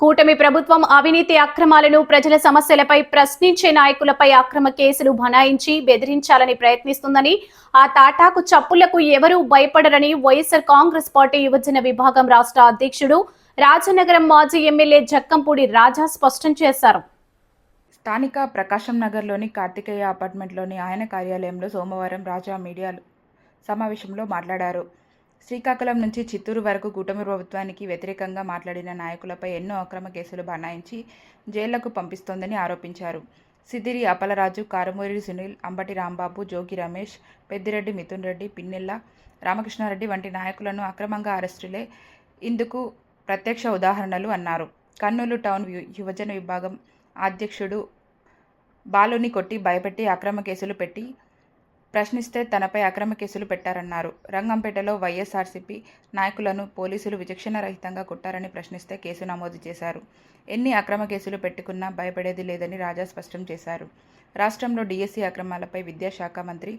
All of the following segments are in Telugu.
కూటమి ప్రభుత్వం అవినీతి అక్రమాలను ప్రజల సమస్యలపై ప్రశ్నించే నాయకులపై అక్రమ కేసులు బనాయించి బెదిరించాలని ప్రయత్నిస్తుందని, ఆ తాటాకు చప్పులకు ఎవరూ భయపడరని వైఎస్ఆర్ కాంగ్రెస్ పార్టీ యువజన విభాగం రాష్ట్ర అధ్యక్షుడు, రాజనగరం మాజీ ఎమ్మెల్యే జక్కంపూడి రాజా స్పష్టం చేశారు. స్థానిక ప్రకాశం నగర్లోని కార్తికేయ అపార్ట్మెంట్లోని ఆయన కార్యాలయంలో సోమవారం రాజా మీడియా సమావేశంలో మాట్లాడారు. శ్రీకాకుళం నుంచి చిత్తూరు వరకు కూటమి ప్రభుత్వానికి వ్యతిరేకంగా మాట్లాడిన నాయకులపై ఎన్నో అక్రమ కేసులు బనాయించి జైళ్లకు పంపిస్తోందని ఆరోపించారు. సిద్దిరి అప్పలరాజు, కారుమూరి సునీల్, అంబటి రాంబాబు, జోగి రమేష్, పెద్దిరెడ్డి మిథున్ రెడ్డి, పిన్నెల్ల రామకృష్ణారెడ్డి వంటి నాయకులను అక్రమంగా అరెస్టులే ఇందుకు ప్రత్యక్ష ఉదాహరణలు అన్నారు. కర్నూలు టౌన్ యువజన విభాగం అధ్యక్షుడు బాలుని కొట్టి భయపెట్టి అక్రమ కేసులు పెట్టి ప్రశ్నిస్తే తనపై అక్రమ కేసులు పెట్టారన్నారు. రంగంపేటలో వైఎస్ఆర్సీపీ నాయకులను పోలీసులు విచక్షణ రహితంగా కొట్టారని ప్రశ్నిస్తే కేసు నమోదు చేశారు. ఎన్ని అక్రమ కేసులు పెట్టుకున్నా భయపడేది లేదని రాజా స్పష్టం చేశారు. రాష్ట్రంలో డీఎస్సీ అక్రమాలపై విద్యాశాఖ మంత్రి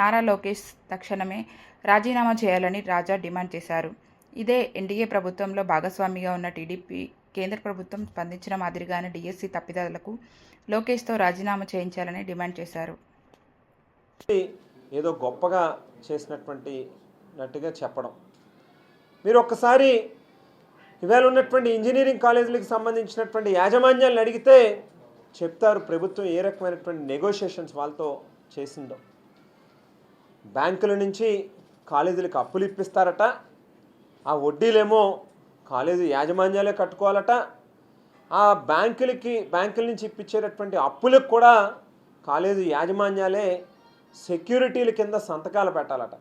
నారా లోకేష్ తక్షణమే రాజీనామా చేయాలని రాజా డిమాండ్ చేశారు. ఇదే ఎన్డీఏ ప్రభుత్వంలో భాగస్వామిగా ఉన్న టీడీపీ కేంద్ర ప్రభుత్వం స్పందించిన మాదిరిగానే డీఎస్సీ తప్పిదాలకు లోకేష్తో రాజీనామా చేయించాలని డిమాండ్ చేశారు. ఏదో గొప్పగా చేసినట్టుగా చెప్పడం, మీరు ఒక్కసారి ఇవాళ ఉన్నటువంటి ఇంజనీరింగ్ కాలేజీలకు సంబంధించినటువంటి యాజమాన్యాలను అడిగితే చెప్తారు ప్రభుత్వం ఏ రకమైనటువంటి నెగోషియేషన్స్ వాళ్ళతో చేసిందో. బ్యాంకుల నుంచి కాలేజీలకు అప్పులు ఇప్పిస్తారట, ఆ వడ్డీలేమో కాలేజీ యాజమాన్యాలే కట్టుకోవాలట, ఆ బ్యాంకుల నుంచి ఇప్పించేటటువంటి అప్పులకు కూడా కాలేజీ యాజమాన్యాలే సెక్యూరిటీల కింద సంతకాలు పెట్టాలట.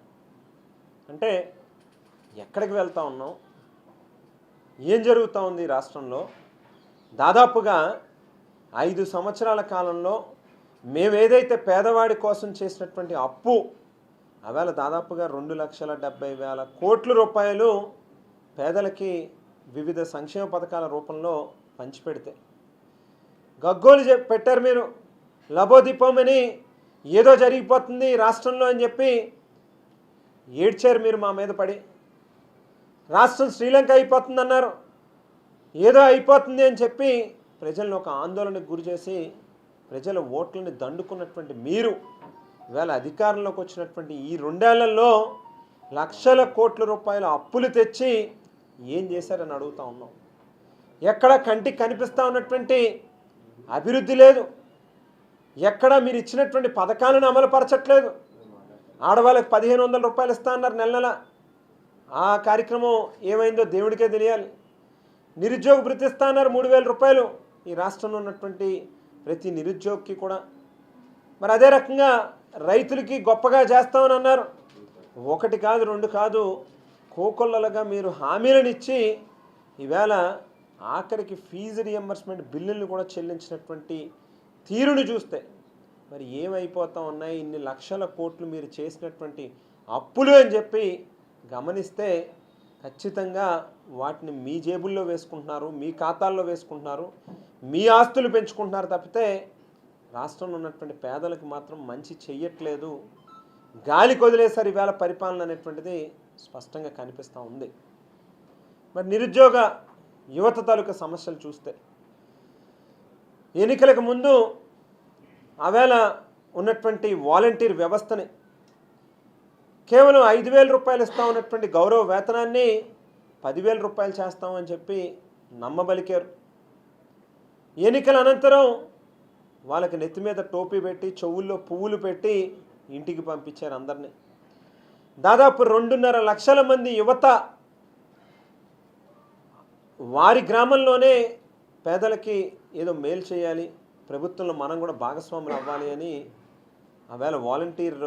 అంటే ఎక్కడికి వెళ్తూ ఉన్నాం, ఏం జరుగుతూ ఉంది రాష్ట్రంలో? దాదాపుగా 5 సంవత్సరాల కాలంలో మేమేదైతే పేదవాడి కోసం చేసినటువంటి అప్పు అవేళ దాదాపుగా 2,70,000 కోట్ల రూపాయలు పేదలకి వివిధ సంక్షేమ పథకాల రూపంలో పంచిపెడితే గగ్గోలు పెట్టారు మీరు. లబోదీపమని ఏదో జరిగిపోతుంది రాష్ట్రంలో అని చెప్పి ఏడ్చారు మీరు మా మీద పడి. రాష్ట్రం శ్రీలంక అయిపోతుంది అన్నారు, ఏదో అయిపోతుంది అని చెప్పి ప్రజలను ఒక ఆందోళనకు గురి చేసి ప్రజల ఓట్లని దండుకున్నటువంటి మీరు ఇవాళ అధికారంలోకి వచ్చినటువంటి ఈ 2 ఏళ్లలో లక్షల కోట్ల రూపాయల అప్పులు తెచ్చి ఏం చేశారని అడుగుతూ ఉన్నాం. ఎక్కడ కంటికి కనిపిస్తూ ఉన్నటువంటి అభివృద్ధి లేదు, ఎక్కడ మీరు ఇచ్చినటువంటి పథకాలను అమలుపరచట్లేదు. ఆడవాళ్ళకి 1,500 రూపాయలు ఇస్తా అన్నారు నెల. ఆ కార్యక్రమం ఏమైందో దేవుడికే తెలియాలి. నిరుద్యోగ భృతి ఇస్తా అన్నారు 3,000 రూపాయలు ఈ రాష్ట్రంలో ఉన్నటువంటి ప్రతి నిరుద్యోగికి కూడా. మరి అదే రకంగా రైతులకి గొప్పగా చేస్తామని అన్నారు. 1 కాదు 2 కాదు, కోకొల్లలుగా మీరు హామీలను ఇచ్చి ఈవేళ ఆఖరికి ఫీజు రియంబర్స్మెంట్ బిల్లులను కూడా చెల్లించినటువంటి తీరును చూస్తే మరి ఏమైపోతా ఉన్నాయి, ఇన్ని లక్షల కోట్లు మీరు చేసినటువంటి అప్పులు అని చెప్పి గమనిస్తే ఖచ్చితంగా వాటిని మీ జేబుల్లో వేసుకుంటున్నారు, మీ ఖాతాల్లో వేసుకుంటున్నారు, మీ ఆస్తులు పెంచుకుంటున్నారు తప్పితే రాష్ట్రంలో ఉన్నటువంటి పేదలకు మాత్రం మంచి చెయ్యట్లేదు. గాలికి వదిలేసారి ఈవేళ పరిపాలన అనేటువంటిది స్పష్టంగా కనిపిస్తూ ఉంది. మరి నిరుద్యోగ యువత తాలూకా సమస్యలు చూస్తే ఎన్నికలకు ముందు ఆవేళ ఉన్నటువంటి వాలంటీర్ వ్యవస్థని కేవలం 5,000 రూపాయలు ఇస్తా ఉన్నటువంటి గౌరవ వేతనాన్ని 10,000 రూపాయలు చేస్తామని చెప్పి నమ్మబలికారు. ఎన్నికల అనంతరం వాళ్ళకి నెత్తి మీద టోపీ పెట్టి చెవుల్లో పువ్వులు పెట్టి ఇంటికి పంపించారు అందరినీ. దాదాపు 2.5 లక్షల మంది యువత వారి గ్రామంలోనే పేదలకి ఏదో మేలు చేయాలి, ప్రభుత్వంలో మనం కూడా భాగస్వాములు అవ్వాలి అని ఆవేళ వాలంటీర్